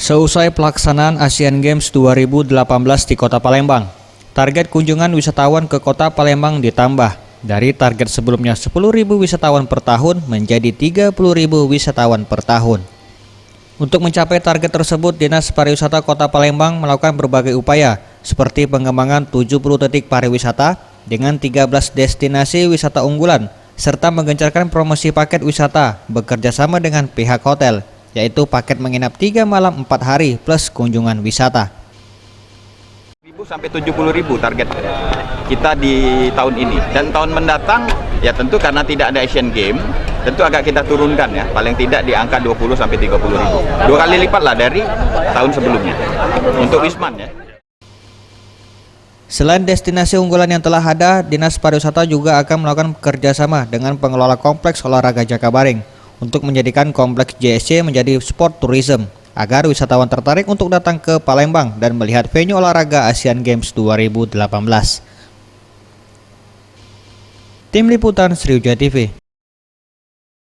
Seusai pelaksanaan Asian Games 2018 di Kota Palembang, target kunjungan wisatawan ke Kota Palembang ditambah dari target sebelumnya 10.000 wisatawan per tahun menjadi 30.000 wisatawan per tahun. Untuk mencapai target tersebut, Dinas Pariwisata Kota Palembang melakukan berbagai upaya seperti pengembangan 70 titik pariwisata dengan 13 destinasi wisata unggulan serta menggencarkan promosi paket wisata bekerja sama dengan pihak hotel, yaitu paket menginap 3 malam 4 hari plus kunjungan wisata. 1.000 sampai 70.000 target kita di tahun ini, dan tahun mendatang ya tentu karena tidak ada Asian Games tentu agak kita turunkan ya, paling tidak di angka 20 sampai 30.000, 2 kali lipat lah dari tahun sebelumnya untuk Wisman ya. Selain destinasi unggulan yang telah ada, Dinas Pariwisata juga akan melakukan kerjasama dengan pengelola Kompleks Olahraga Jakabaring untuk menjadikan Kompleks JSC menjadi sport tourism, agar wisatawan tertarik untuk datang ke Palembang dan melihat venue olahraga Asian Games 2018. Tim Liputan Sriwijaya TV.